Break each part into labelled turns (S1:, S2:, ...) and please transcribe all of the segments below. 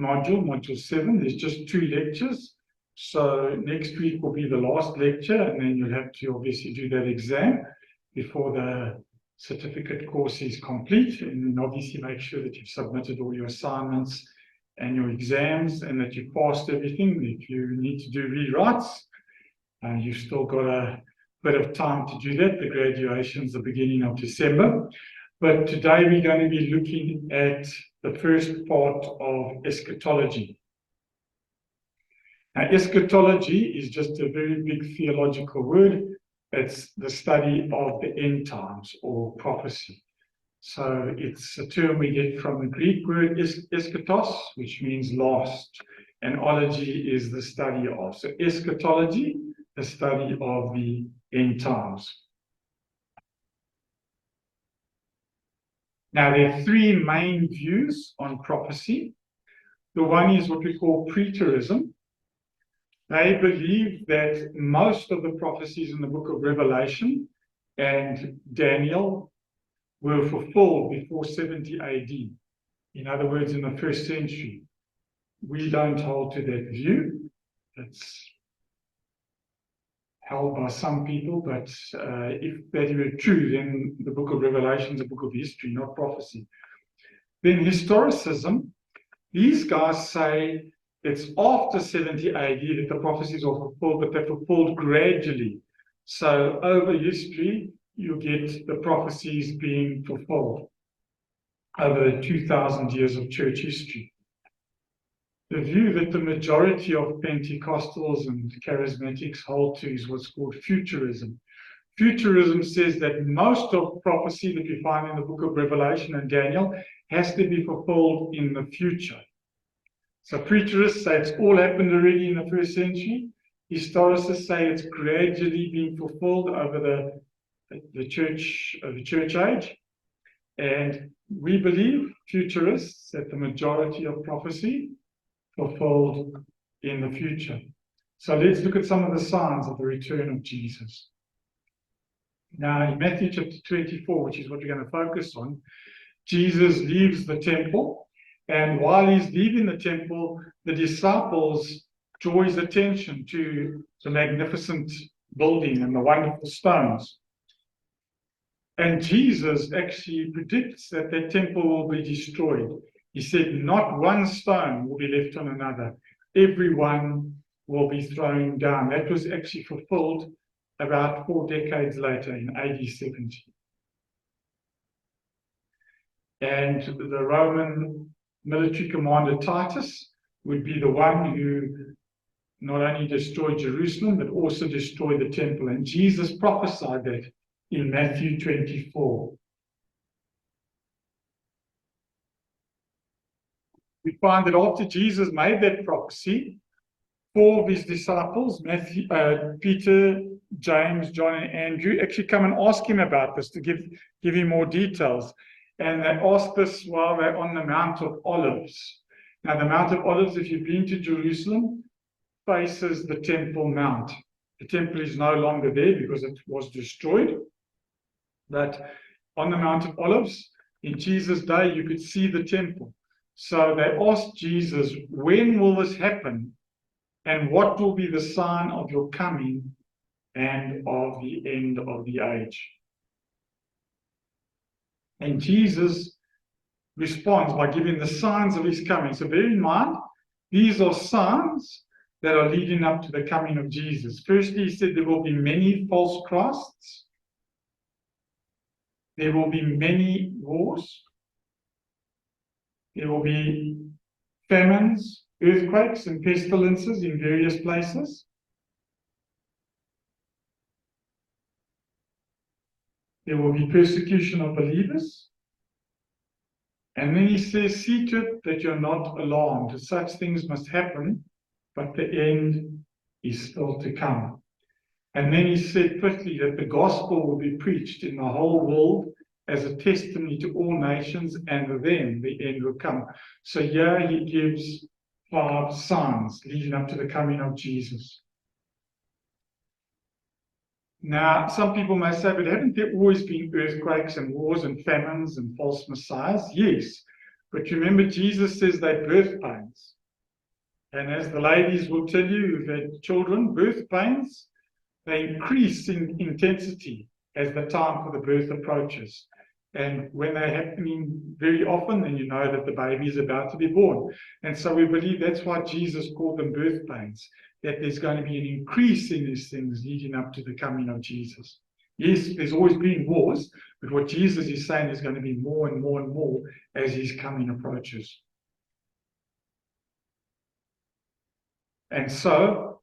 S1: module 7. There's just 2 lectures. So next week will be the last lecture, and then you'll have to obviously do that exam before the certificate course is complete. And then obviously make sure that you've submitted all your assignments and your exams and that you passed everything. If you need to do rewrites, you've still got a bit of time to do that. The graduation's the beginning of December. But today we're going to be looking at the first part of eschatology. Now, eschatology is just a very big theological word. It's the study of the end times or prophecy. So it's a term we get from the Greek word eschatos, which means last, and ology is the study of. So eschatology, the study of the end times. Now, there are 3 main views on prophecy. The one is what we call preterism. They believe that most of the prophecies in the book of Revelation and Daniel were fulfilled before 70 AD. In other words, in the 1st century. We don't hold to that view. It's held by some people, but if that were true, then the book of Revelation is a book of history, not prophecy. Then historicism, these guys say it's after 70 AD that the prophecies are fulfilled, but they're fulfilled gradually. So over history, you get the prophecies being fulfilled over the 2,000 years of church history. The view that the majority of Pentecostals and charismatics hold to is what's called futurism. Futurism says that most of prophecy that we find in the book of Revelation and Daniel has to be fulfilled in the future. So preterists say it's all happened already in the 1st century. Historicists say it's gradually being fulfilled over the church age. And we believe, futurists, that the majority of prophecy fulfilled in the future. So let's look at some of the signs of the return of Jesus. Now, in Matthew chapter 24, which is what we're going to focus on, Jesus leaves the temple. And while he's leaving the temple, the disciples draw his attention to the magnificent building and the wonderful stones. And Jesus actually predicts that the temple will be destroyed. He said, not one stone will be left on another. Everyone will be thrown down. That was actually fulfilled about 4 decades later in AD 70. And the Roman military commander Titus would be the one who not only destroyed Jerusalem, but also destroyed the temple. And Jesus prophesied that in Matthew 24. We find that after Jesus made that prophecy, 4 of his disciples, Peter, James, John, and Andrew, actually come and ask him about this to give him more details. And they ask this while they're on the Mount of Olives. Now, the Mount of Olives, if you've been to Jerusalem, faces the Temple Mount. The temple is no longer there because it was destroyed. But on the Mount of Olives, in Jesus' day, you could see the temple. So they asked Jesus, when will this happen? And what will be the sign of your coming and of the end of the age? And Jesus responds by giving the signs of his coming. So bear in mind, these are signs that are leading up to the coming of Jesus. Firstly, he said there will be many false Christs. There will be many wars. There will be famines, earthquakes, and pestilences in various places. There will be persecution of believers. And then he says, see to it that you're not alarmed. Such things must happen, but the end is still to come. And then he said, fifthly, that the gospel will be preached in the whole world as a testimony to all nations, and then the end will come. So here he gives 5 signs leading up to the coming of Jesus. Now, some people may say, but haven't there always been earthquakes and wars and famines and false messiahs? Yes, But remember, Jesus says they're birth pains. And as the ladies will tell you who've had children, birth pains, they increase in intensity as the time for the birth approaches. And when they're happening very often, then you know that the baby is about to be born. And so we believe that's why Jesus called them birth pains, that there's going to be an increase in these things leading up to the coming of Jesus. Yes, there's always been wars, but what Jesus is saying is going to be more and more and more as his coming approaches. And so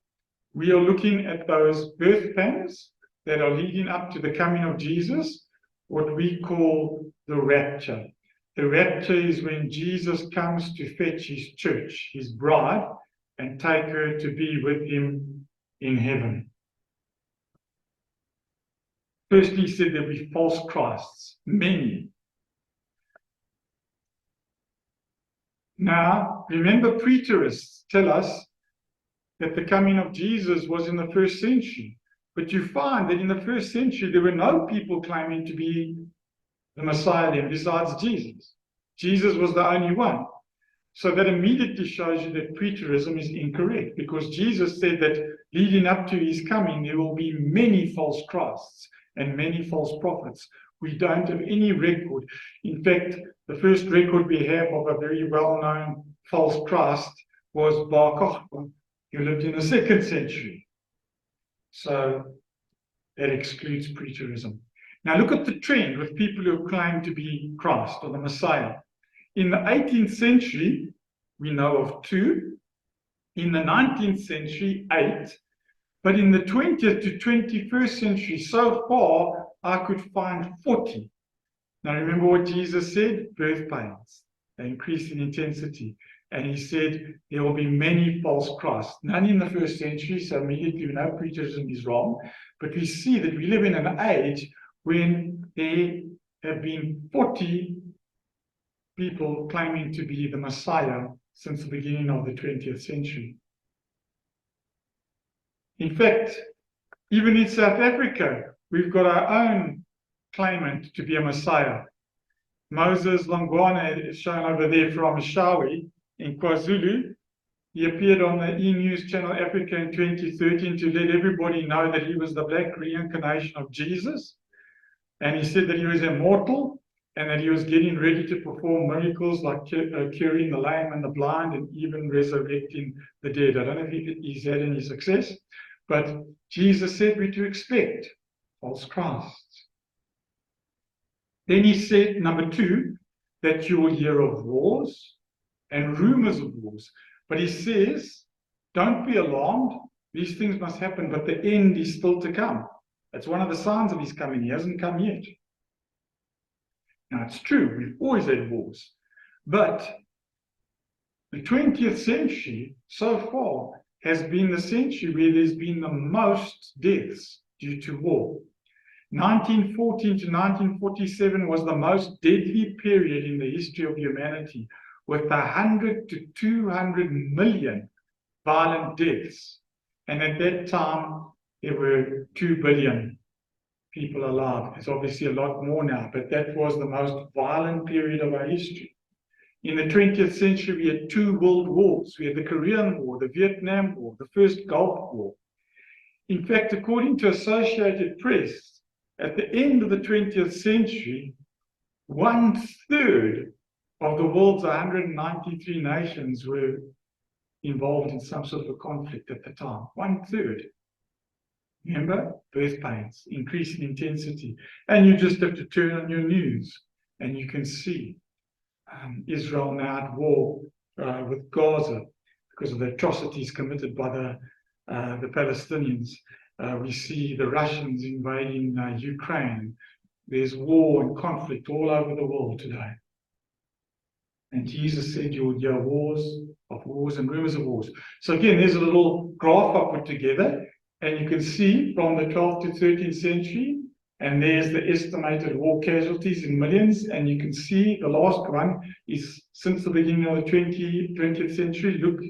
S1: we are looking at those birth pangs that are leading up to the coming of Jesus, what we call the rapture. The rapture is when Jesus comes to fetch his church, his bride, and take her to be with him in heaven. Firstly, he said there'll be false Christs, many. Now, remember, preterists tell us that the coming of Jesus was in the first century. But you find that in the first century, there were no people claiming to be the Messiah then besides Jesus. Jesus was the only one. So that immediately shows you that preterism is incorrect, because Jesus said that leading up to his coming, there will be many false Christs and many false prophets. We don't have any record. In fact, the first record we have of a very well-known false Christ was Bar Kokhba, who lived in the 2nd century. So that excludes preterism. Now look at the trend with people who claim to be Christ or the Messiah. In the 18th century, we know of 2. In the 19th century, 8. But in the 20th to 21st century, so far, I could find 40. Now remember what Jesus said? Birth pains. They increase in intensity. And he said there will be many false Christs. None in the 1st century, so immediately we know preterism is wrong. But we see that we live in an age when there have been 40 people claiming to be the Messiah since the beginning of the 20th century. In fact, even in South Africa, we've got our own claimant to be a Messiah. Moses Longwane is shown over there from Shawi in KwaZulu. He appeared on the E-News Channel Africa in 2013 to let everybody know that he was the black reincarnation of Jesus. And he said that he was immortal and that he was getting ready to perform miracles like curing the lame and the blind and even resurrecting the dead. I don't know if he's had any success, but Jesus said we're to expect false Christs. Then he said, number 2, that you will hear of wars and rumors of wars. But he says, don't be alarmed. These things must happen, but the end is still to come. That's one of the signs of his coming. He hasn't come yet. Now, it's true, we've always had wars. But the 20th century, so far, has been the century where there's been the most deaths due to war. 1914 to 1947 was the most deadly period in the history of humanity, with 100 to 200 million violent deaths. And at that time, there were 2 billion people alive. There's obviously a lot more now, but that was the most violent period of our history. In the 20th century, we had 2 world wars. We had the Korean War, the Vietnam War, the first Gulf War. In fact, according to Associated Press, at the end of the 20th century, 1/3 of the world's 193 nations were involved in some sort of a conflict at the time. 1/3. Remember? Birth pains, increasing intensity. And you just have to turn on your news and you can see Israel now at war with Gaza because of the atrocities committed by the Palestinians. We see the Russians invading Ukraine. There's war and conflict all over the world today. And Jesus said you'll hear wars and rumors of wars. So again, there's a little graph I put together, and you can see from the 12th to 13th century, and there's the estimated war casualties in millions, and you can see the last one is since the beginning of the 20th century. Look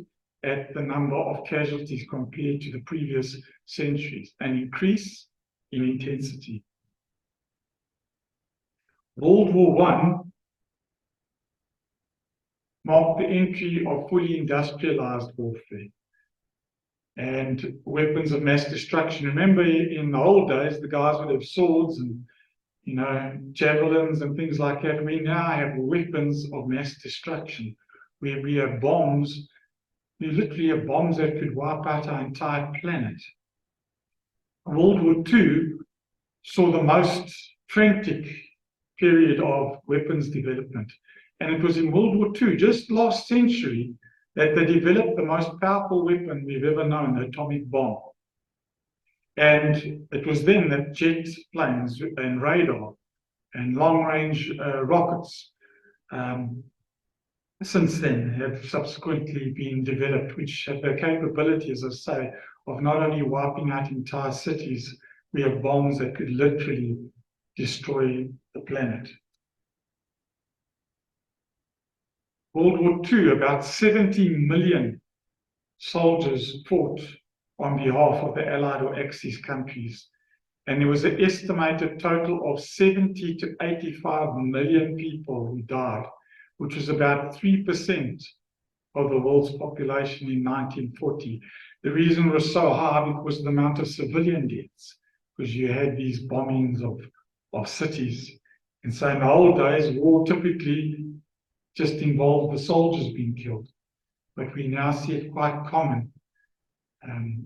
S1: at the number of casualties compared to the previous centuries, an increase in intensity. World War I marked the entry of fully industrialized warfare and weapons of mass destruction. Remember, in the old days, the guys would have swords and javelins and things like that. We now have weapons of mass destruction, where we have bombs. We literally have bombs that could wipe out our entire planet. World War II saw the most frantic period of weapons development. And it was in World War II, just last century, that they developed the most powerful weapon we've ever known, the atomic bomb. And it was then that jet planes and radar and long-range rockets since then have subsequently been developed, which have the capability, as I say, of not only wiping out entire cities. We have bombs that could literally destroy the planet. World War II, about 70 million soldiers fought on behalf of the Allied or Axis countries. And there was an estimated total of 70 to 85 million people who died, which was about 3% of the world's population in 1940. The reason it was so high because of the amount of civilian deaths, because you had these bombings of cities. And so in the old days, war typically just involved the soldiers being killed. But we now see it quite common,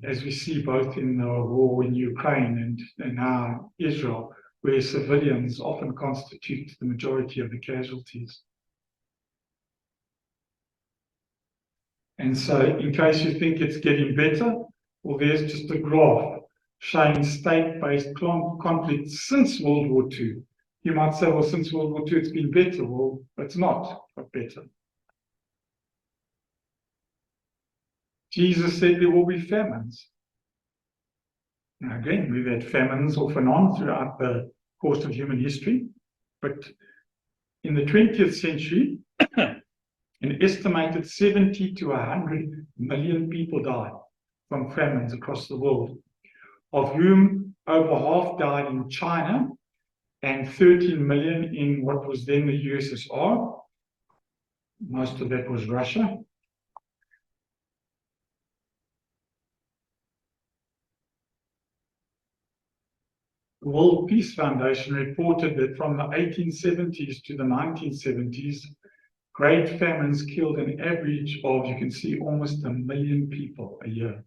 S1: as we see both in the war in Ukraine and now Israel, where civilians often constitute the majority of the casualties. And so, in case you think it's getting better, well, there's just a graph showing state-based conflicts since World War II. You might say, well, since World War II, it's been better. Well, it's not got better. Jesus said there will be famines. Now, again, we've had famines off and on throughout the course of human history. But in the 20th century, an estimated 70 to 100 million people died from famines across the world, of whom over half died in China and 13 million in what was then the USSR. Most of that was Russia. The World Peace Foundation reported that from the 1870s to the 1970s, great famines killed an average of, you can see, almost 1 million people a year.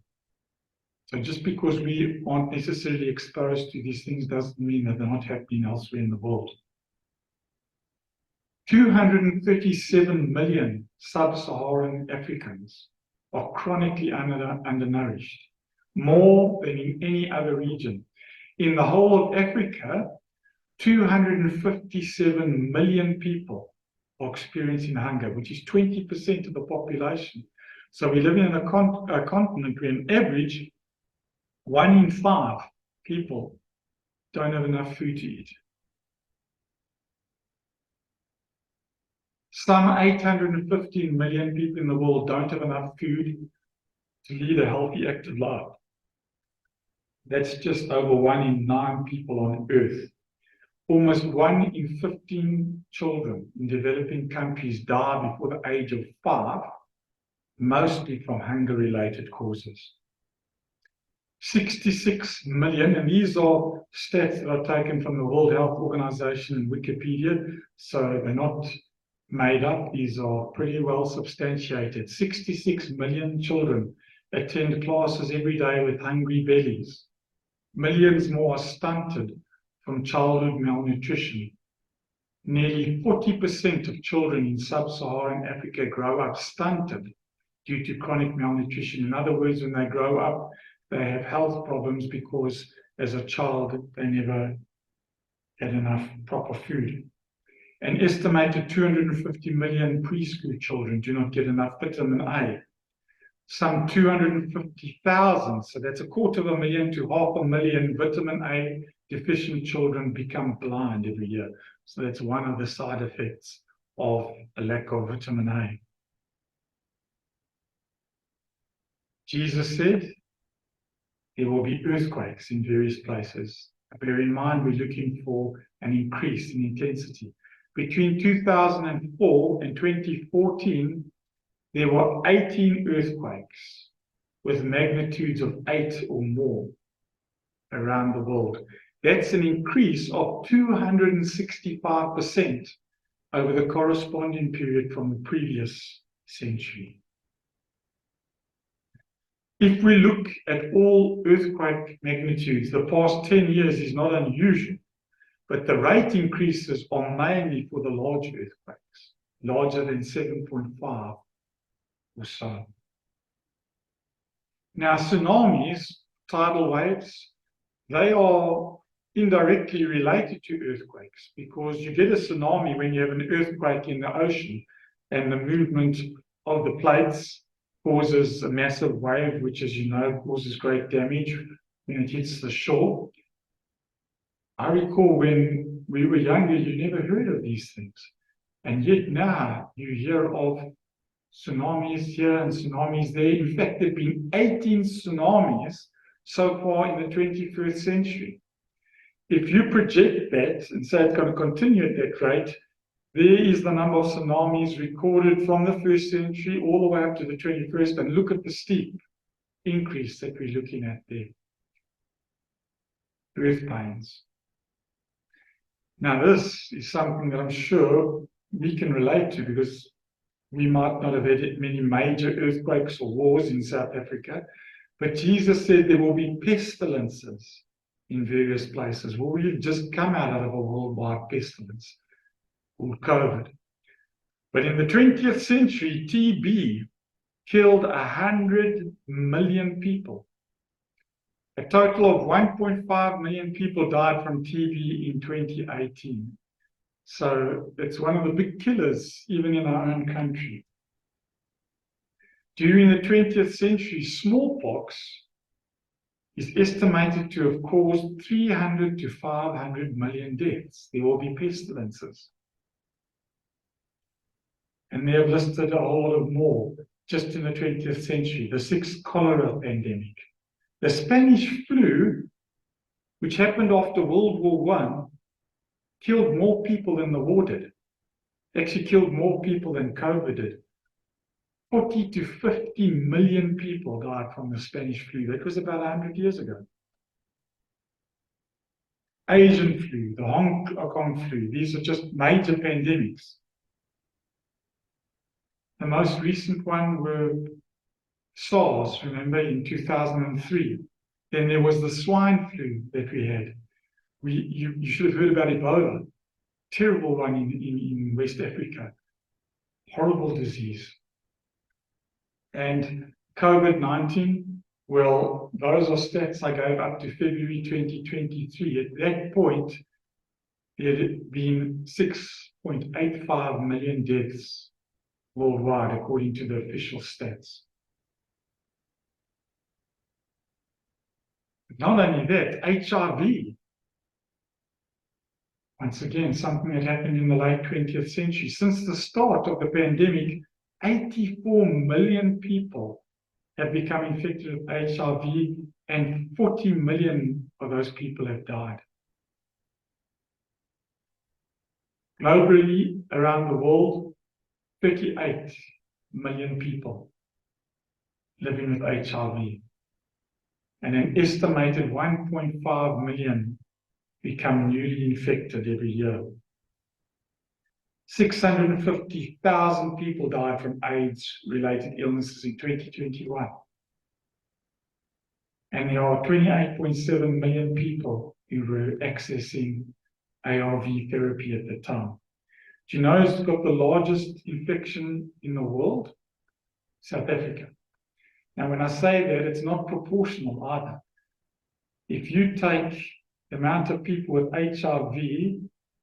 S1: So just because we aren't necessarily exposed to these things doesn't mean that they're not happening elsewhere in the world. 237 million sub-Saharan Africans are chronically undernourished, more than in any other region. In the whole of Africa, 257 million people are experiencing hunger, which is 20% of the population. So we live in a continent where on average, 1 in 5 people don't have enough food to eat. Some 815 million people in the world don't have enough food to lead a healthy, active life. That's just over 1 in 9 people on Earth. Almost 1 in 15 children in developing countries die before the age of 5, mostly from hunger-related causes. 66 million, and these are stats that are taken from the World Health Organization and Wikipedia, so they're not made up. These are pretty well substantiated. 66 million children attend classes every day with hungry bellies. Millions more are stunted from childhood malnutrition. Nearly 40% of children in sub-Saharan Africa grow up stunted due to chronic malnutrition. In other words, when they grow up, they have health problems because as a child, they never had enough proper food. An estimated 250 million preschool children do not get enough vitamin A. Some 250,000, so that's 250,000 to 500,000 vitamin A deficient children become blind every year. So that's one of the side effects of a lack of vitamin A. Jesus said there will be earthquakes in various places. Bear in mind, we're looking for an increase in intensity. between 2004 and 2014, there were 18 earthquakes with magnitudes of 8 or more around the world. That's an increase of 265% over the corresponding period from the previous century. If we look at all earthquake magnitudes, the past 10 years is not unusual, but the rate increases are mainly for the large earthquakes, larger than 7.5 or so. Now, tsunamis, tidal waves, they are indirectly related to earthquakes because you get a tsunami when you have an earthquake in the ocean and the movement of the plates causes a massive wave, which, as you know, causes great damage when it hits the shore. I recall when we were younger, you never heard of these things. And yet now you hear of tsunamis here and tsunamis there. In fact, there have been 18 tsunamis so far in the 21st century. If you project that and say it's going to continue at that rate, there is the number of tsunamis recorded from the first century all the way up to the 21st, and look at the steep increase that we're looking at there. Earth pains. Now, this is something that I'm sure we can relate to because we might not have had many major earthquakes or wars in South Africa, but Jesus said there will be pestilences in various places. Well, we've just come out of a worldwide pestilence called COVID. But in the 20th century, TB killed 100 million people. A total of 1.5 million people died from TB in 2018. So it's one of the big killers, even in our own country. During the 20th century, smallpox is estimated to have caused 300 to 500 million deaths. There will be pestilences. And they have listed a whole lot of more just in the 20th century. The 6th cholera pandemic. The Spanish flu, which happened after World War I, killed more people than the war did. Actually killed more people than COVID did. 40 to 50 million people died from the Spanish flu. That was about 100 years ago. Asian flu, the Hong Kong flu, these are just major pandemics. The most recent one were SARS, remember, in 2003. Then there was the swine flu that we had. You should have heard about Ebola. Terrible one in West Africa. Horrible disease. And COVID-19, well, those are stats I gave up to February 2023. At that point, there had been 6.85 million deaths worldwide, according to the official stats. Not only that, HIV, once again, something that happened in the late 20th century. Since the start of the pandemic, 84 million people have become infected with HIV, and 40 million of those people have died. Globally, around the world, 38 million people living with HIV. And an estimated 1.5 million become newly infected every year. 650,000 people died from AIDS-related illnesses in 2021. And there are 28.7 million people who were accessing ARV therapy at the time. Do you know who's got the largest infection in the world? South Africa. Now, when I say that, it's not proportional either. If you take the amount of people with HIV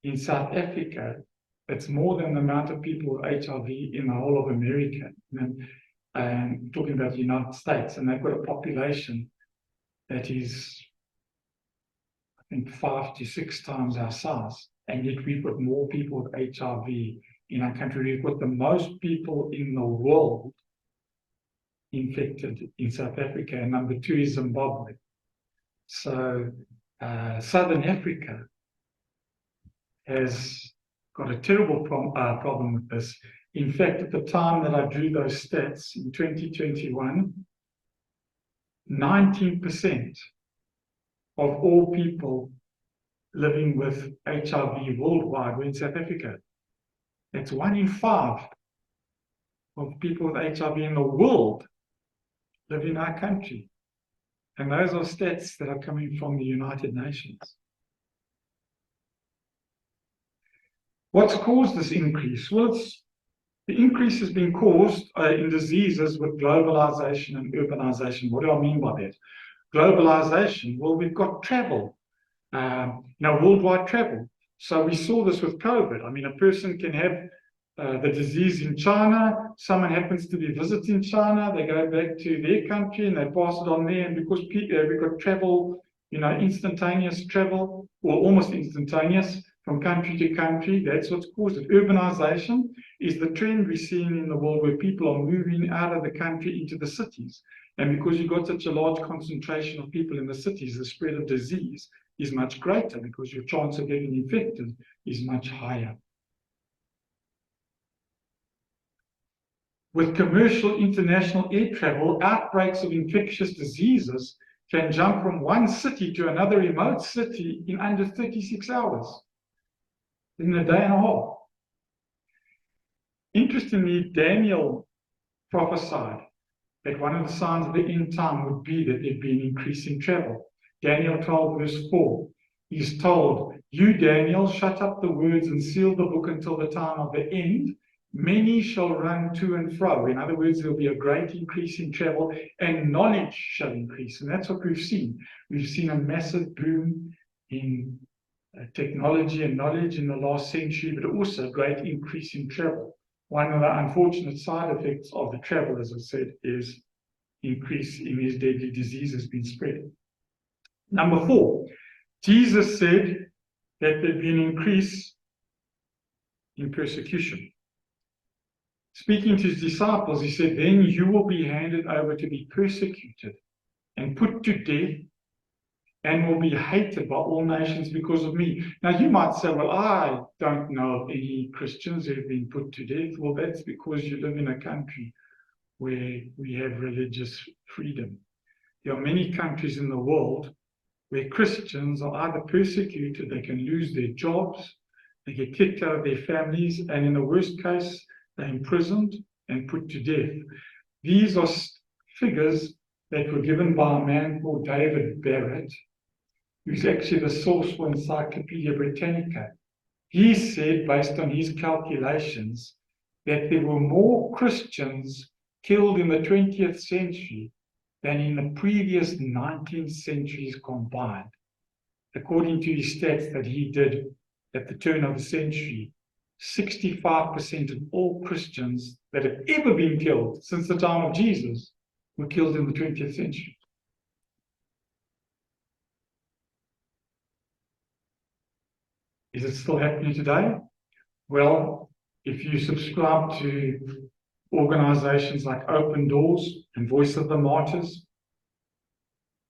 S1: in South Africa, it's more than the amount of people with HIV in the whole of America. And talking about the United States, and they've got a population that is, I think, 5 to 6 times our size. And yet we've got more people with HIV in our country. We've got the most people in the world infected in South Africa, and number 2 is Zimbabwe. So Southern Africa has got a terrible problem with this. In fact, at the time that I drew those stats in 2021, 19% of all people living with HIV worldwide were in South Africa. That's 1 in 5 of people with HIV in the world live in our country. And those are stats that are coming from the United Nations. What's caused this increase? Well, the increase has been caused in diseases with globalization and urbanization. What do I mean by that? Globalization, well, we've got travel, worldwide travel. So we saw this with COVID. I mean, a person can have the disease in China, someone happens to be visiting China, they go back to their country and they pass it on there. And because we've got travel, instantaneous travel, or almost instantaneous from country to country, that's what's caused it. Urbanization is the trend we're seeing in the world where people are moving out of the country into the cities. And because you've got such a large concentration of people in the cities, the spread of disease is much greater because your chance of getting infected is much higher. With commercial international air travel, outbreaks of infectious diseases can jump from one city to another remote city in under 36 hours, in a day and a half. Interestingly, Daniel prophesied that one of the signs of the end time would be that there'd be an increase in travel. Daniel 12, verse 4, he's told, "You, Daniel, shut up the words and seal the book until the time of the end. Many shall run to and fro." In other words, there'll be a great increase in travel and knowledge shall increase. And that's what we've seen. We've seen a massive boom in technology and knowledge in the last century, but also a great increase in travel. One of the unfortunate side effects of the travel, as I said, is increase in these deadly diseases being spread. Number 4, Jesus said that there'd be an increase in persecution. Speaking to his disciples, he said, "Then you will be handed over to be persecuted and put to death and will be hated by all nations because of me." Now you might say, "Well, I don't know of any Christians who have been put to death." Well, that's because you live in a country where we have religious freedom. There are many countries in the world where Christians are either persecuted, they can lose their jobs, they get kicked out of their families, and in the worst case, they're imprisoned and put to death. These are figures that were given by a man called David Barrett, who's actually the source for Encyclopedia Britannica. He said, based on his calculations, that there were more Christians killed in the 20th century than in the previous 19 centuries combined. According to his stats that he did at the turn of the century, 65% of all Christians that have ever been killed since the time of Jesus were killed in the 20th century. Is it still happening today? Well, if you subscribe to organizations like Open Doors and Voice of the Martyrs,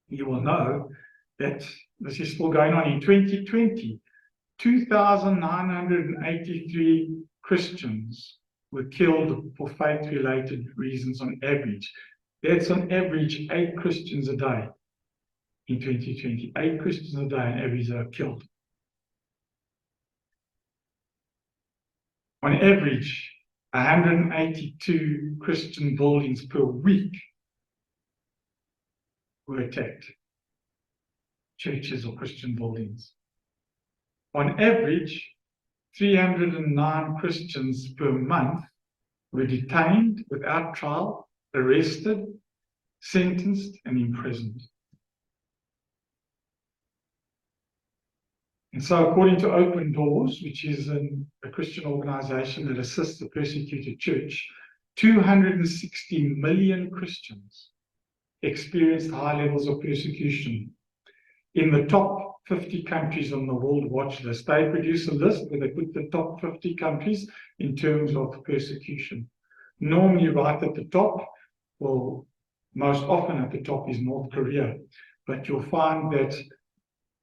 S1: you will know that this is still going on. In 2020, 2,983 Christians were killed for faith-related reasons on average. That's on average 8 Christians a day in 2020. 8 Christians a day on average are killed. On average, 182 Christian buildings per week were attacked. Churches or Christian buildings. On average, 309 Christians per month were detained without trial, arrested, sentenced, and imprisoned. And so according to Open Doors, which is a Christian organization that assists the persecuted church, 260 million Christians experienced high levels of persecution. In the top 50 countries on the World Watch List, they produce a list where they put the top 50 countries in terms of persecution. Normally right at the top, well, most often at the top is North Korea, but you'll find that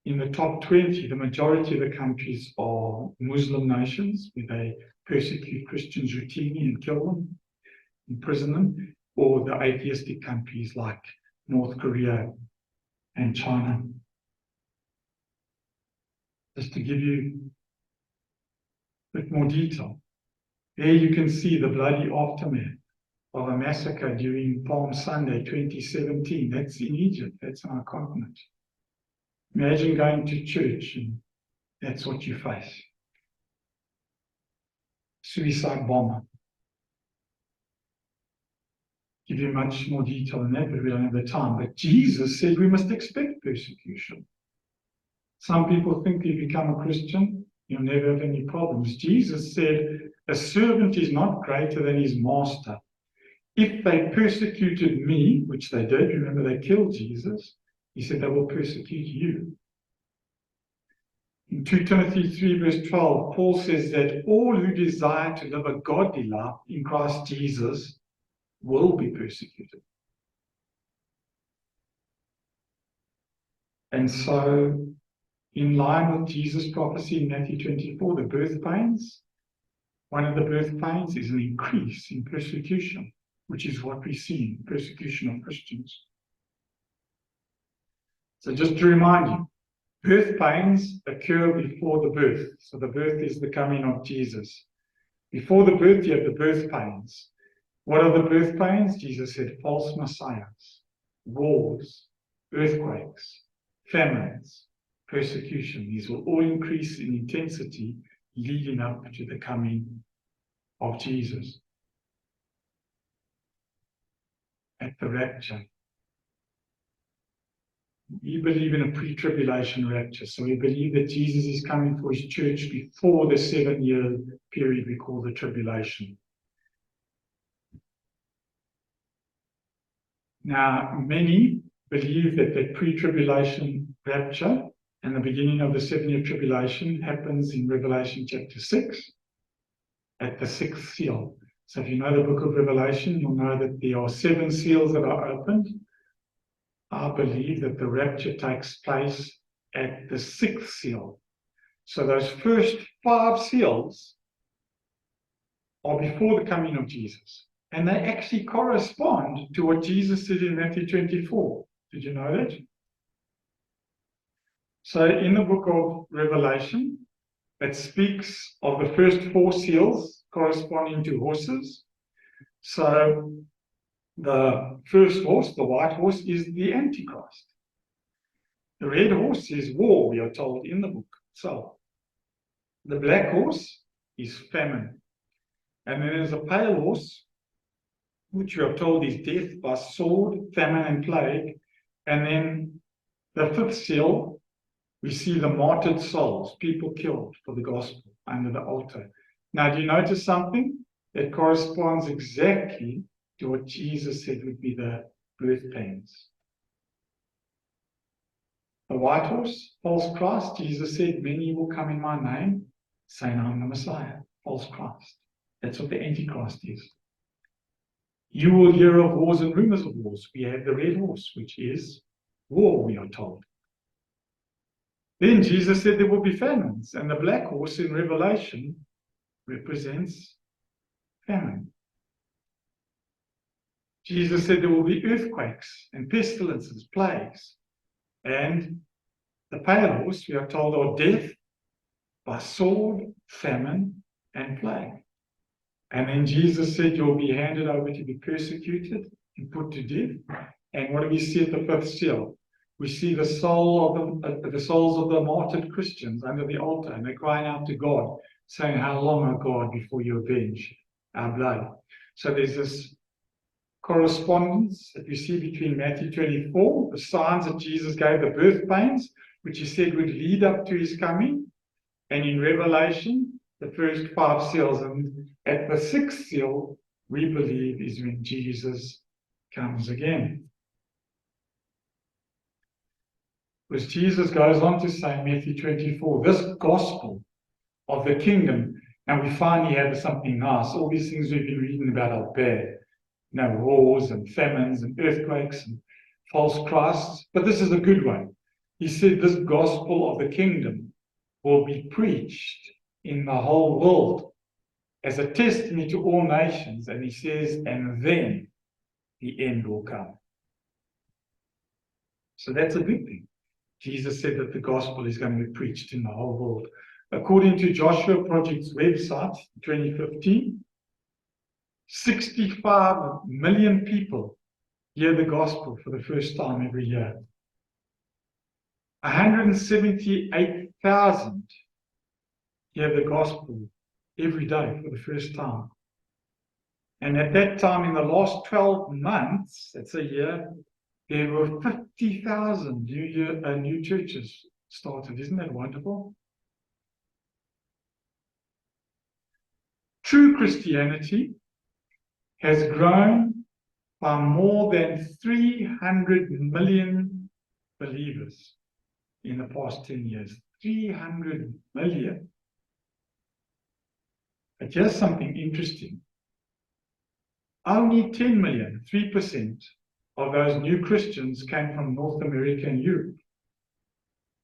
S1: In the top 20, the majority of the countries are Muslim nations, where they persecute Christians routinely and kill them, imprison them, or the atheistic countries like North Korea and China. Just to give you a bit more detail, there you can see the bloody aftermath of a massacre during Palm Sunday 2017. That's in Egypt, that's on our continent. Imagine going to church and that's what you face. Suicide bomber. Give you much more detail than that, but we don't have the time. But Jesus said we must expect persecution. Some people think if you become a Christian, you'll never have any problems. Jesus said, a servant is not greater than his master. If they persecuted me, which they did, remember they killed Jesus, he said they will persecute you. In 2 Timothy 3 verse 12, Paul says that all who desire to live a godly life in Christ Jesus will be persecuted. And so, in line with Jesus' prophecy in Matthew 24, the birth pains, one of the birth pains is an increase in persecution, which is what we see in persecution of Christians. So just to remind you, birth pains occur before the birth. So the birth is the coming of Jesus. Before the birth, you have the birth pains. What are the birth pains? Jesus said false messiahs, wars, earthquakes, famines, persecution. These will all increase in intensity leading up to the coming of Jesus. At the rapture. We believe in a pre-tribulation rapture. So we believe that Jesus is coming for his church before the 7-year period we call the tribulation. Now, many believe that the pre-tribulation rapture and the beginning of the 7-year tribulation happens in Revelation chapter 6 at the 6th seal. So if you know the book of Revelation, you'll know that there are 7 seals that are opened. I believe that the rapture takes place at the 6th seal. So those first 5 seals are before the coming of Jesus. And they actually correspond to what Jesus said in Matthew 24. Did you know that? So in the book of Revelation, it speaks of the first 4 seals corresponding to horses. So the first horse, the white horse, is the Antichrist. The red horse is war, we are told in the book itself. The black horse is famine. And then there's a pale horse, which we are told is death by sword, famine, and plague. And then the 5th seal, we see the martyred souls, people killed for the gospel under the altar. Now, do you notice something? That corresponds exactly to what Jesus said would be the birth pains. The white horse, false Christ, Jesus said, many will come in my name, saying I'm the Messiah, false Christ. That's what the Antichrist is. You will hear of wars and rumors of wars. We have the red horse, which is war, we are told. Then Jesus said there will be famines, and the black horse in Revelation represents famine. Jesus said there will be earthquakes and pestilences, plagues. And the pale horse, we are told, are death by sword, famine, and plague. And then Jesus said you'll be handed over to be persecuted and put to death. And what do we see at the 5th seal? We see the souls of the martyred Christians under the altar, and they're crying out to God, saying, how long, O God, before you avenge our blood? So there's this correspondence that we see between Matthew 24, the signs that Jesus gave, the birth pains, which he said would lead up to his coming, and in Revelation, the first 5 seals. And at the 6th seal, we believe is when Jesus comes again. Because Jesus goes on to say in Matthew 24, this gospel of the kingdom, and we finally have something nice. All these things we've been reading about are bad. Wars and famines and earthquakes and false Christs. But this is a good one. He said this gospel of the kingdom will be preached in the whole world as a testimony to all nations. And he says, and then the end will come. So that's a good thing. Jesus said that the gospel is going to be preached in the whole world. According to Joshua Project's website, 2015, 65 million people hear the gospel for the first time every year. 178,000 hear the gospel every day for the first time. And at that time, in the last 12 months, that's a year, there were 50,000 new churches started. Isn't that wonderful? True Christianity has grown by more than 300 million believers in the past 10 years. 300 million. But here's something interesting. Only 10 million, 3%, of those new Christians came from North America and Europe.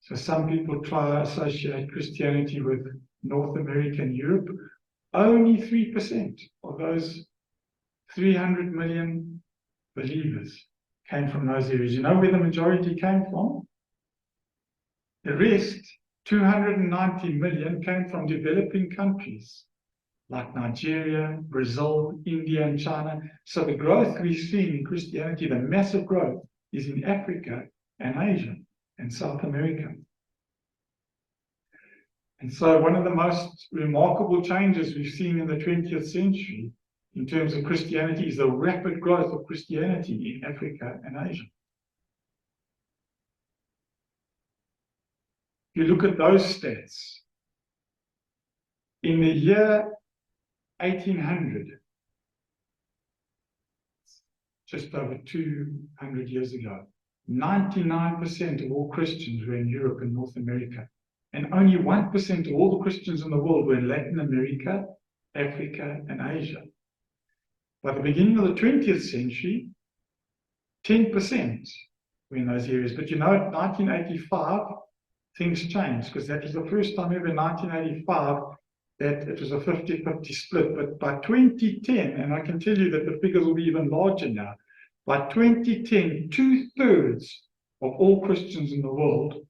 S1: So some people try to associate Christianity with North America and Europe. Only 3% of those 300 million believers came from those areas. You know where the majority came from? The rest, 290 million, came from developing countries like Nigeria, Brazil, India, and China. So the growth we've seen in Christianity, the massive growth, is in Africa and Asia and South America. And so one of the most remarkable changes we've seen in the 20th century in terms of Christianity is the rapid growth of Christianity in Africa and Asia. If you look at those stats, in the year 1800, just over 200 years ago, 99% of all Christians were in Europe and North America. And only 1% of all the Christians in the world were in Latin America, Africa, and Asia. By the beginning of the 20th century, 10% were in those areas. But you know, in 1985, things changed, because that was the first time ever in 1985 that it was a 50-50 split. But by 2010, and I can tell you that the figures will be even larger now, by 2010, 2/3 of all Christians in the world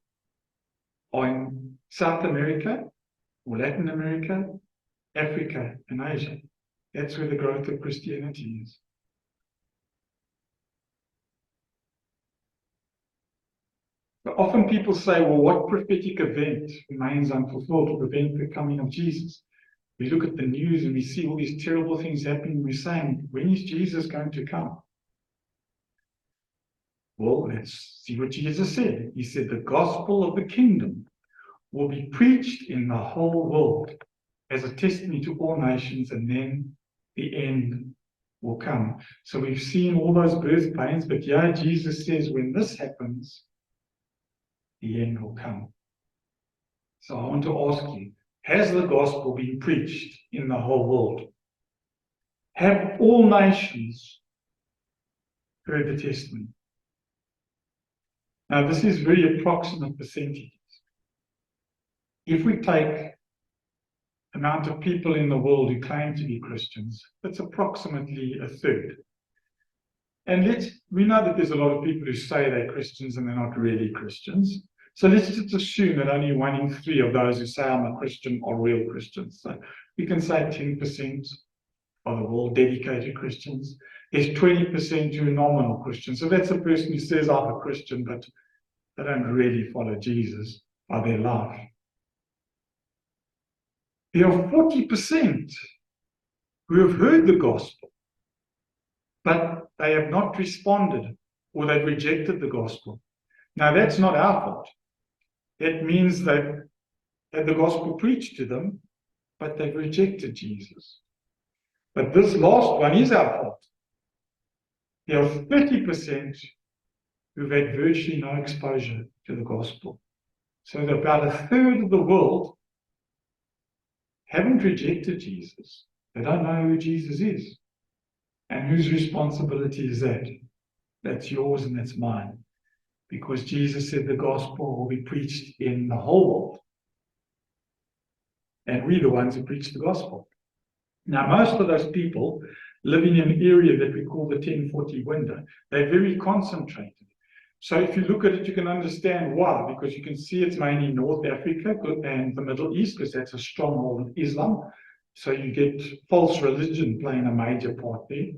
S1: are in South America, or Latin America, Africa, and Asia. That's where the growth of Christianity is. But often people say, well, what prophetic event remains unfulfilled to prevent the coming of Jesus? We look at the news and we see all these terrible things happening. We're saying, when is Jesus going to come? Well, let's see what Jesus said. He said, the gospel of the kingdom will be preached in the whole world as a testimony to all nations, and then the end will come. So we've seen all those birth pains, but yeah, Jesus says when this happens, the end will come. So I want to ask you, has the gospel been preached in the whole world? Have all nations heard the testimony? Now, this is very approximate percentages. If we take the amount of people in the world who claim to be Christians, that's approximately a third. And we know that there's a lot of people who say they're Christians and they're not really Christians. So let's just assume that only 1 in 3 of those who say I'm a Christian are real Christians. So we can say 10% of the world dedicated Christians. There's 20% who are nominal Christians. So that's a person who says I'm a Christian, but they don't really follow Jesus by their life. There are 40% who have heard the gospel, but they have not responded, or they've rejected the gospel. Now, that's not our fault. That means that had the gospel preached to them, but they've rejected Jesus. But this last one is our fault. There are 30% who've had virtually no exposure to the gospel. So that about a third of the world haven't rejected Jesus. They don't know who Jesus is. And whose responsibility is that? That's yours and that's mine. because Jesus said the gospel will be preached in the whole world. And we're the ones who preach the gospel. Now, most of those people live in an area that we call the 1040 window. They're very concentrated. So if you look at it, you can understand why, because you can see it's mainly North Africa and the Middle East, because that's a stronghold of Islam. So you get false religion playing a major part there.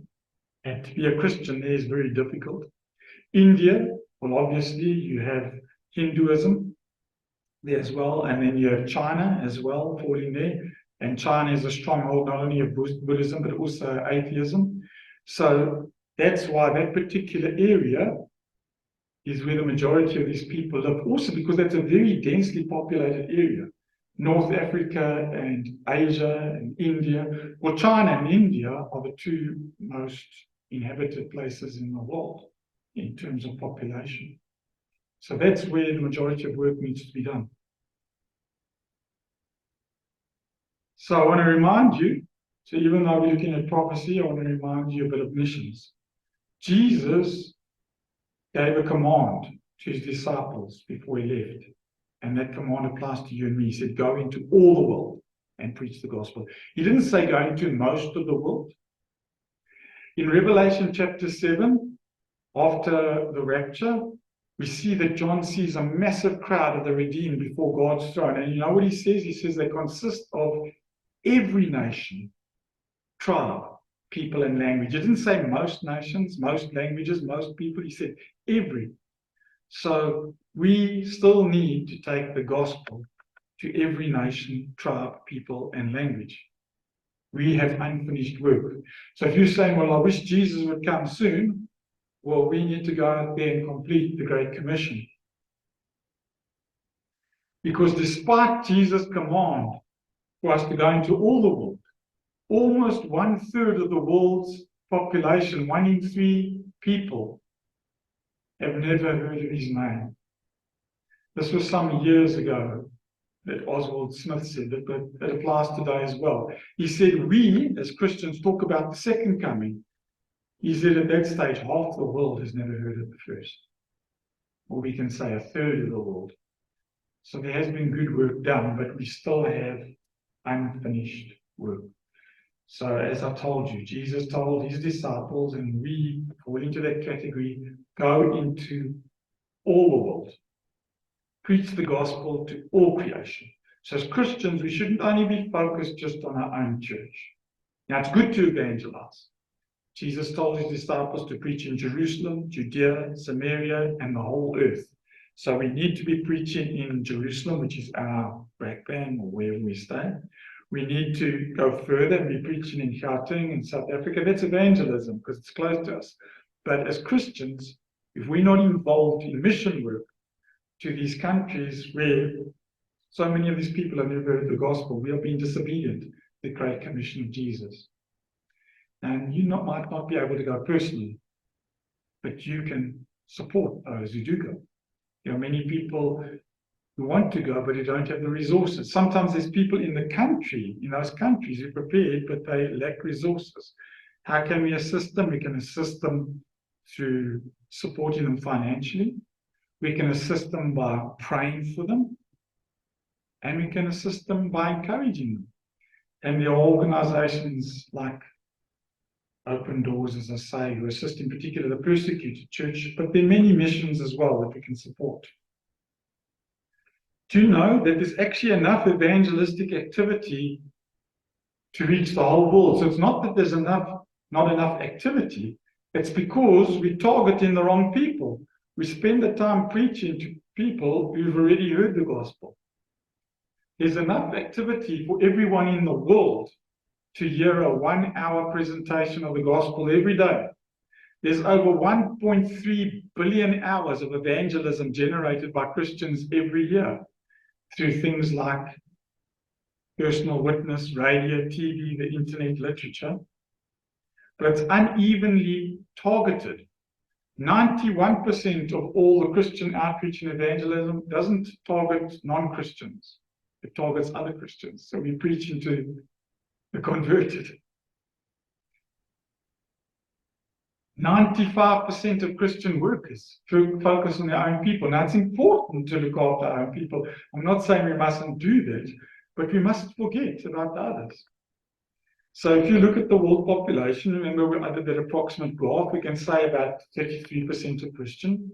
S1: And to be a Christian there is very difficult. India, well, obviously you have Hinduism there as well, and then you have China as well falling there. And China is a stronghold not only of Buddhism, but also atheism. So that's why that particular area is where the majority of these people live. Also because that's a very densely populated area. North Africa and Asia and India. Well, China and India are the two most inhabited places in the world in terms of population. So that's where the majority of work needs to be done. So I want to remind you, so even though we're looking at prophecy, I want to remind you a bit of missions. Jesus gave a command to his disciples before he left. And that command applies to you and me. He said, go into all the world and preach the gospel. He didn't say go into most of the world. In Revelation chapter 7, after the rapture, we see that John sees a massive crowd of the redeemed before God's throne. And you know what he says? He says they consist of every nation, tribe, people, and language. He didn't say most nations, most languages, most people. He said every. So we still need to take the gospel to every nation, tribe, people, and language. We have unfinished work. So if you're saying, well, I wish Jesus would come soon, well, we need to go out there and complete the Great Commission. Because despite Jesus' command for us to go into all the world, almost 1/3 of the world's population, 1 in 3 people, have never heard of his name. This was some years ago that Oswald Smith said, but it applies today as well. He said, we as Christians talk about the second coming. He said at that stage, half the world has never heard of the first. Or we can say 1/3 of the world. So there has been good work done, but we still have unfinished work. So as I told you, Jesus told his disciples, and we fall into that category, go into all the world. Preach the gospel to all creation. So as Christians, we shouldn't only be focused just on our own church. Now, it's good to evangelize. Jesus told his disciples to preach in Jerusalem, Judea, Samaria, and the whole earth. So we need to be preaching in Jerusalem, which is our background or wherever we stay. We need to go further and be preaching in Gauteng in South Africa. That's evangelism because it's close to us. But as Christians, if we're not involved in mission work to these countries where so many of these people have never heard the gospel, we are being disobedient to the Great Commission of Jesus. And you might not be able to go personally, but you can support those who do go. There are many people who want to go, but who don't have the resources. Sometimes there's people in the country, in those countries, who are prepared, but they lack resources. How can we assist them? We can assist them through supporting them financially. We can assist them by praying for them. And we can assist them by encouraging them. And there are organizations like Open Doors, as I say, who assist in particular the persecuted church, but there are many missions as well that we can support. Do you know that there's actually enough evangelistic activity to reach the whole world? So it's not that there's not enough activity, it's because we target in the wrong people. We spend the time preaching to people who've already heard the gospel. There's enough activity for everyone in the world to hear a 1-hour presentation of the gospel every day. There's over 1.3 billion hours of evangelism generated by Christians every year through things like personal witness, radio, TV, the internet, literature. But it's unevenly targeted. 91% of all the Christian outreach and evangelism doesn't target non-Christians. It targets other Christians. So we preach into the converted. 95% of Christian workers focus on their own people. Now, it's important to look after our own people. I'm not saying we mustn't do that, but we mustn't forget about the others. So if you look at the world population, remember we did that approximate graph, we can say about 33% are Christian,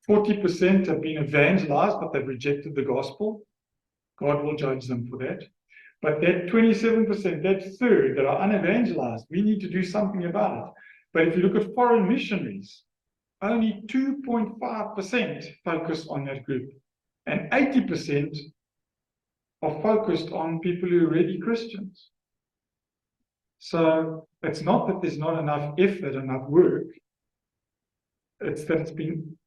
S1: 40% have been evangelized, but they've rejected the gospel. God will judge them for that. But that 27%, that third that are unevangelized, we need to do something about it. But if you look at foreign missionaries, only 2.5% focus on that group. And 80% are focused on people who are already Christians. So it's not that there's not enough effort, enough work. It's that it's been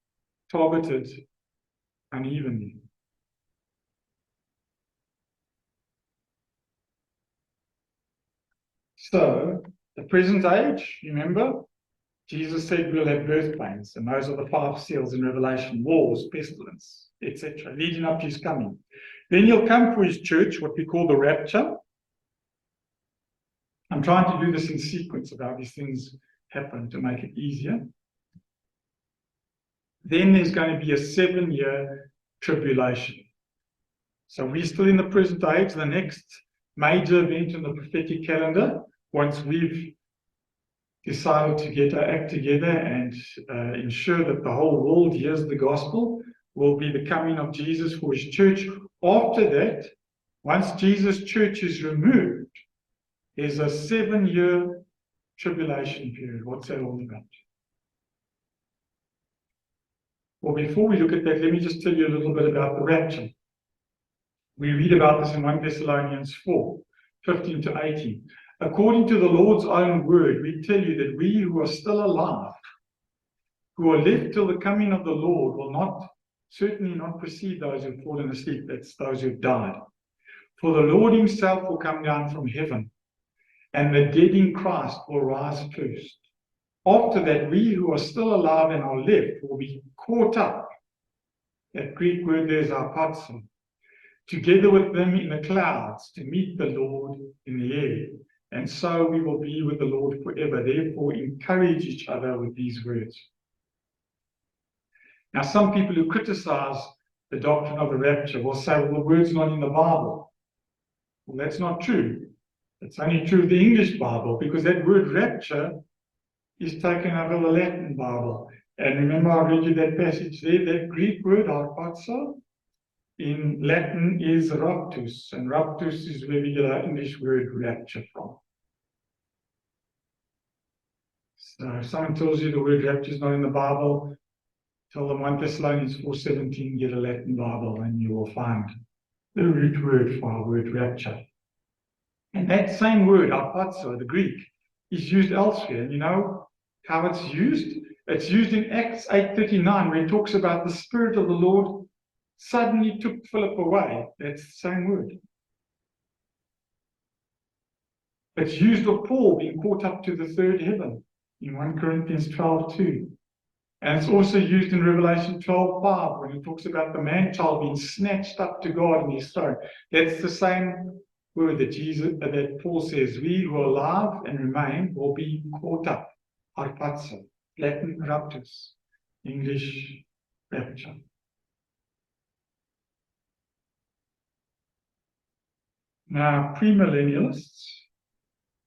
S1: targeted unevenly. So the present age, remember, Jesus said we'll have birth pains, and those are the 5 seals in Revelation: wars, pestilence, etc., leading up to his coming. Then he'll come for his church, what we call the rapture. I'm trying to do this in sequence of how these things happen to make it easier. Then there's going to be a 7-year tribulation. So we're still in the present age. The next major event in the prophetic calendar, once we've decided to get our act together and ensure that the whole world hears the gospel, will be the coming of Jesus for his church. After that, once Jesus' church is removed, there's a 7-year tribulation period. What's that all about? Well, before we look at that, let me just tell you a little bit about the rapture. We read about this in 1 Thessalonians 4, 15 to 18. According to the Lord's own word, we tell you that we who are still alive, who are left till the coming of the Lord, will certainly not precede those who have fallen asleep. That's those who have died. For the Lord himself will come down from heaven, and the dead in Christ will rise first. After that, we who are still alive and are left will be caught up. That Greek word there is harpazo. Together with them in the clouds to meet the Lord in the air. And so we will be with the Lord forever. Therefore, encourage each other with these words. Now, some people who criticize the doctrine of the rapture will say, well, the word's not in the Bible. Well, that's not true. It's only true of the English Bible, because that word rapture is taken out of the Latin Bible. And remember, I read you that passage there, that Greek word, harpazo, in Latin is raptus, and raptus is where we get our English word rapture from. So if someone tells you the word rapture is not in the Bible, tell them 1 Thessalonians 4:17, get a Latin Bible, and you will find the root word for our word rapture. And that same word, harpazo, the Greek, is used elsewhere. And you know how it's used? It's used in Acts 8:39, where it talks about the Spirit of the Lord suddenly took Philip away. That's the same word. It's used of Paul being caught up to the third heaven in 1 Corinthians 12:2. And it's also used in Revelation 12:5, when it talks about the man-child being snatched up to God in his throne. That's the same word that Paul says, we who are alive and remain will be caught up. Harpazo, Latin raptus, English rapture. Now, premillennialists,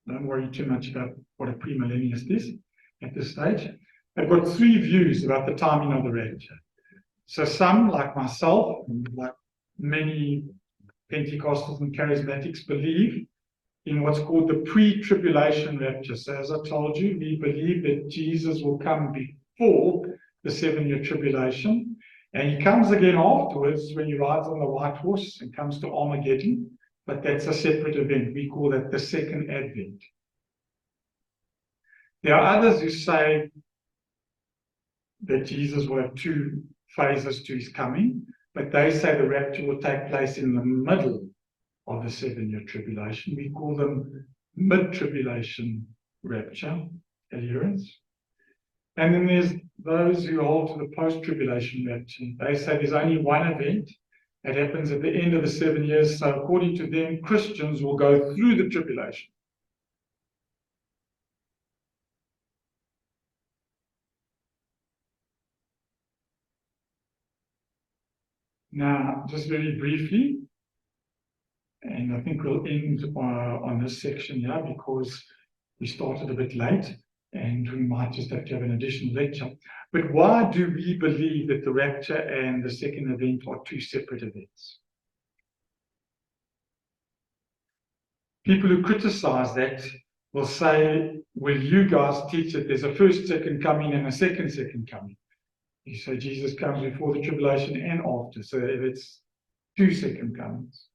S1: don't worry too much about what a premillennialist is at this stage. They've got 3 views about the timing of the rapture. So some, like myself, and like many Pentecostals and Charismatics, believe in what's called the pre-tribulation rapture. So as I told you, we believe that Jesus will come before the 7-year tribulation, and he comes again afterwards when he rides on the white horse and comes to Armageddon. But that's a separate event. We call that the second advent. There are others who say that Jesus will have 2 phases to his coming, but they say the rapture will take place in the middle of the 7-year tribulation. We call them mid-tribulation rapture adherents. And then there's those who hold to the post-tribulation rapture. They say there's only one event. It happens at the end of the 7 years. So according to them, Christians will go through the tribulation. Now, just very briefly, and I think we'll end on this section here because we started a bit late and we might just have to have an additional lecture. But why do we believe that the rapture and the second event are two separate events? People who criticize that will say, will you guys teach that there's a first, second coming and a second coming? You say Jesus comes before the tribulation and after, so it's two second comings.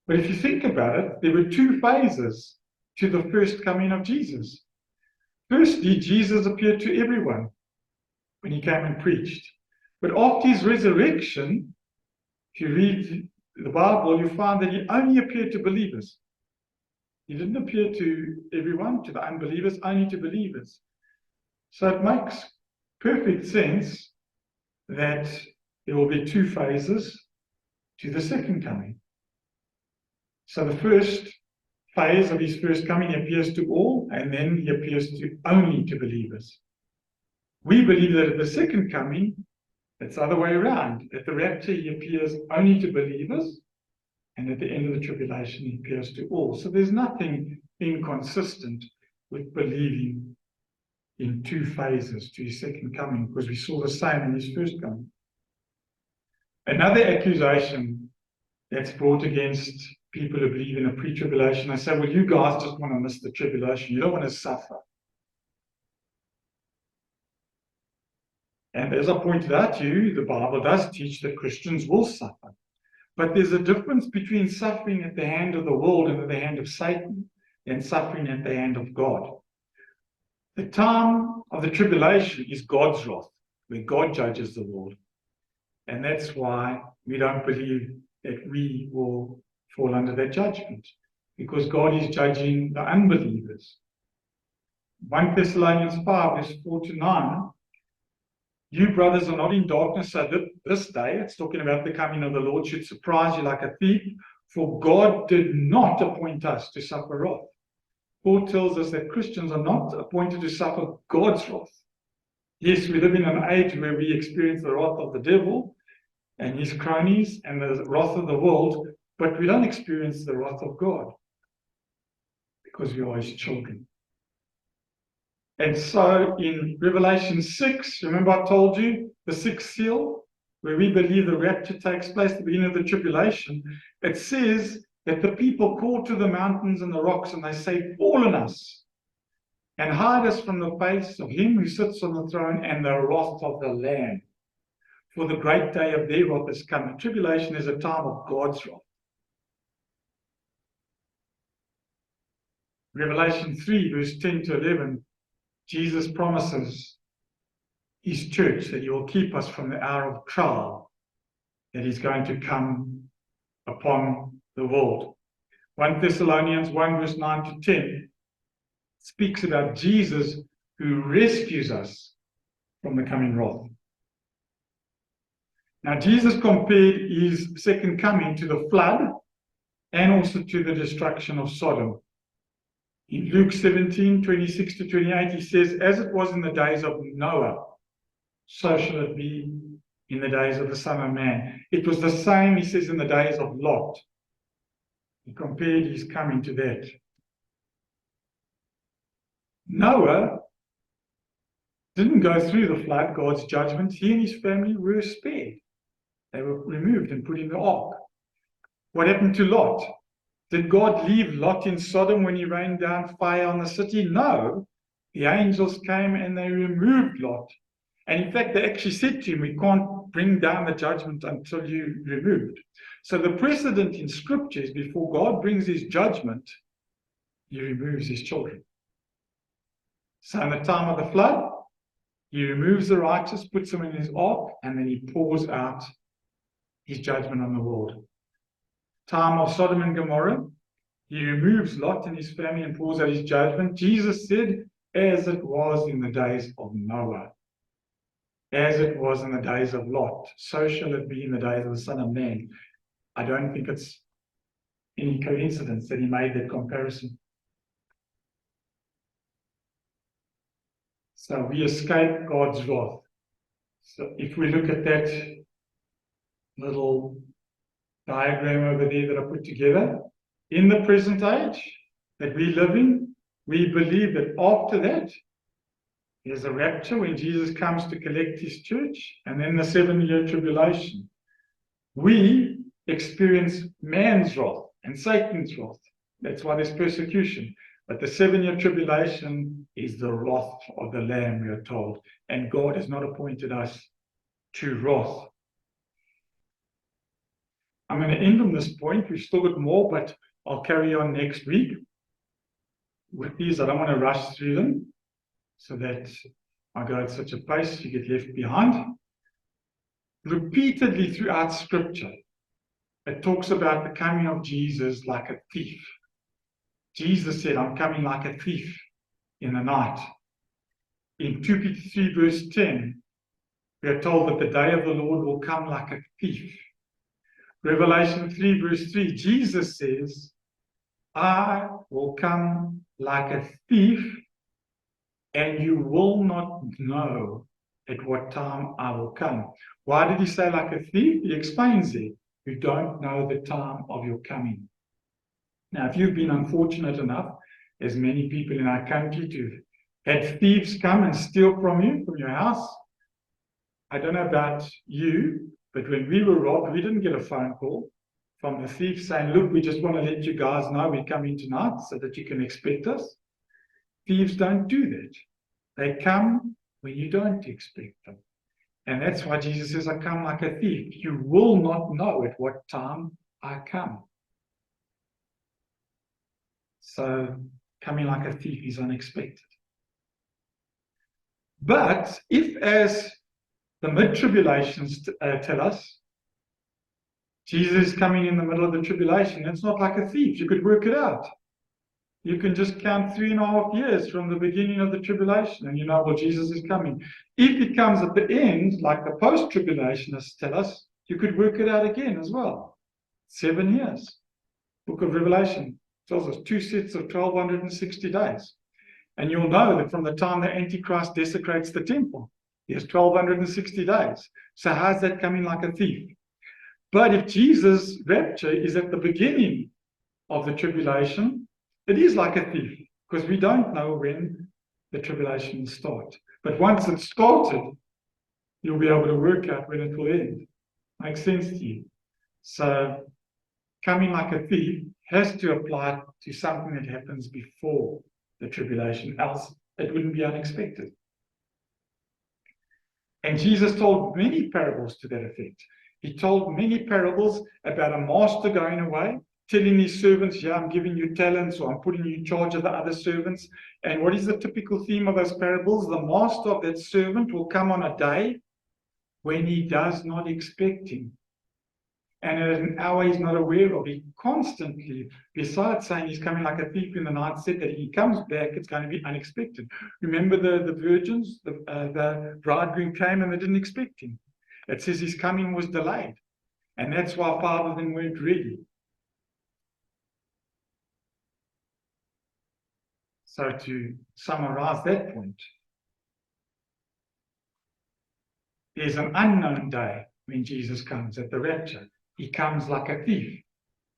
S1: But if you think about it, there were two phases to the first coming of Jesus. Firstly, Jesus appeared to everyone when he came and preached. But after his resurrection, if you read the Bible, you find that he only appeared to believers. He didn't appear to everyone, to the unbelievers, only to believers. So it makes perfect sense that there will be two phases to the second coming. So the first phase of his first coming, he appears to all, and then he appears to only to believers. We believe that at the second coming, it's the other way around. At the rapture, he appears only to believers, and at the end of the tribulation, he appears to all. So there's nothing inconsistent with believing in two phases to his second coming, because we saw the same in his first coming. Another accusation that's brought against people who believe in a pre-tribulation, I say, well, you guys just want to miss the tribulation. You don't want to suffer. And as I pointed out to you, the Bible does teach that Christians will suffer. But there's a difference between suffering at the hand of the world and at the hand of Satan and suffering at the hand of God. The time of the tribulation is God's wrath, where God judges the world. And that's why we don't believe that we will fall under that judgment, because God is judging the unbelievers. 1 Thessalonians 5, verse 4-9, you brothers are not in darkness, so that this day, it's talking about the coming of the Lord, should surprise you like a thief, for God did not appoint us to suffer wrath. Paul tells us that Christians are not appointed to suffer God's wrath. Yes, we live in an age where we experience the wrath of the devil and his cronies and the wrath of the world, but we don't experience the wrath of God because we are his children. And so in Revelation 6, remember I told you the sixth seal, where we believe the rapture takes place at the beginning of the tribulation, it says that the people call to the mountains and the rocks and they say, fall on us and hide us from the face of him who sits on the throne and the wrath of the Lamb. For the great day of their wrath has come. The tribulation is a time of God's wrath. Revelation 3, verse 10-11, Jesus promises his church that he will keep us from the hour of trial that is going to come upon the world. 1 Thessalonians 1, verse 9-10 speaks about Jesus who rescues us from the coming wrath. Now, Jesus compared his second coming to the flood and also to the destruction of Sodom. In Luke 17, 26-28, he says, as it was in the days of Noah, so shall it be in the days of the Son of Man. It was the same, he says, in the days of Lot. He compared his coming to that. Noah didn't go through the flood, God's judgment. He and his family were spared. They were removed and put in the ark. What happened to Lot? Did God leave Lot in Sodom when he rained down fire on the city? No. The angels came and they removed Lot. And in fact, they actually said to him, we can't bring down the judgment until you removed. So the precedent in Scripture is before God brings his judgment, he removes his children. So in the time of the flood, he removes the righteous, puts them in his ark, and then he pours out his judgment on the world. Time of Sodom and Gomorrah, he removes Lot and his family and pours out his judgment. Jesus said, as it was in the days of Noah, as it was in the days of Lot, so shall it be in the days of the Son of Man. I don't think it's any coincidence that he made that comparison. So we escape God's wrath. So if we look at that little diagram over there that I put together. In the present age that we live in, we believe that after that, there's a rapture when Jesus comes to collect his church, and then the 7-year tribulation. We experience man's wrath and Satan's wrath. That's why there's persecution. But the 7-year tribulation is the wrath of the Lamb, we are told. And God has not appointed us to wrath. I'm going to end on this point. We've still got more, but I'll carry on next week. With these, I don't want to rush through them so that I go at such a pace you get left behind. Repeatedly throughout Scripture, it talks about the coming of Jesus like a thief. Jesus said, I'm coming like a thief in the night. In 2 Peter 3 verse 10, we are told that the day of the Lord will come like a thief. Revelation 3 verse 3, Jesus says, I will come like a thief, and you will not know at what time I will come. Why did he say like a thief? He explains it. You don't know the time of your coming. Now, if you've been unfortunate enough, as many people in our country, to have thieves come and steal from you, from your house, I don't know about you, but when we were robbed, we didn't get a phone call from the thief saying, look, we just want to let you guys know we're coming tonight so that you can expect us. Thieves don't do that. They come when you don't expect them. And that's why Jesus says, I come like a thief. You will not know at what time I come. So coming like a thief is unexpected. But if, as the mid-tribulations tell us, Jesus is coming in the middle of the tribulation, it's not like a thief. You could work it out. You can just count 3.5 years from the beginning of the tribulation and you know, well, Jesus is coming. If he comes at the end, like the post-tribulationists tell us, you could work it out again as well. 7 years. Book of Revelation tells us 2 sets of 1260 days. And you'll know that from the time the Antichrist desecrates the temple, there's 1260 days. So how's that coming like a thief? But if Jesus' rapture is at the beginning of the tribulation, it is like a thief, because we don't know when the tribulation will start. But once it's started, you'll be able to work out when it will end. Makes sense to you? So coming like a thief has to apply to something that happens before the tribulation, else it wouldn't be unexpected. And Jesus told many parables to that effect. He told many parables about a master going away, telling his servants, yeah, I'm giving you talents, or I'm putting you in charge of the other servants. And what is the typical theme of those parables? The master of that servant will come on a day when he does not expect him. And at an hour he's not aware of. He constantly, besides saying he's coming like a thief in the night, said that if he comes back, it's going to be unexpected. Remember the virgins, the bridegroom came and they didn't expect him. It says his coming was delayed. And that's why 5 of them weren't ready. So to summarize that point, there's an unknown day when Jesus comes at the rapture. He comes like a thief.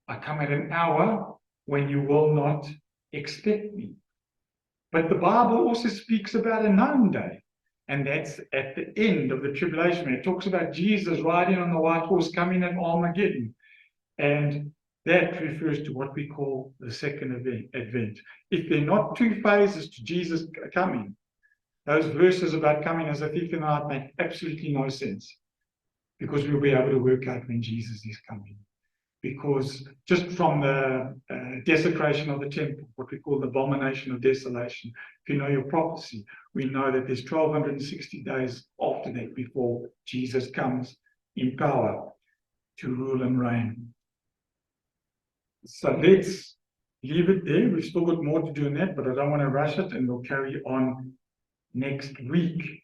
S1: I come at an hour when you will not expect me. But the Bible also speaks about a known day, and that's at the end of the tribulation. It talks about Jesus riding on the white horse coming at Armageddon. And that refers to what we call the second advent. If there are not 2 phases to Jesus coming, those verses about coming as a thief in the night make absolutely no sense, because we'll be able to work out when Jesus is coming. Because just from the desecration of the temple, what we call the abomination of desolation, if you know your prophecy, we know that there's 1260 days after that before Jesus comes in power to rule and reign. So let's leave it there. We've still got more to do in that, but I don't want to rush it, and we'll carry on next week.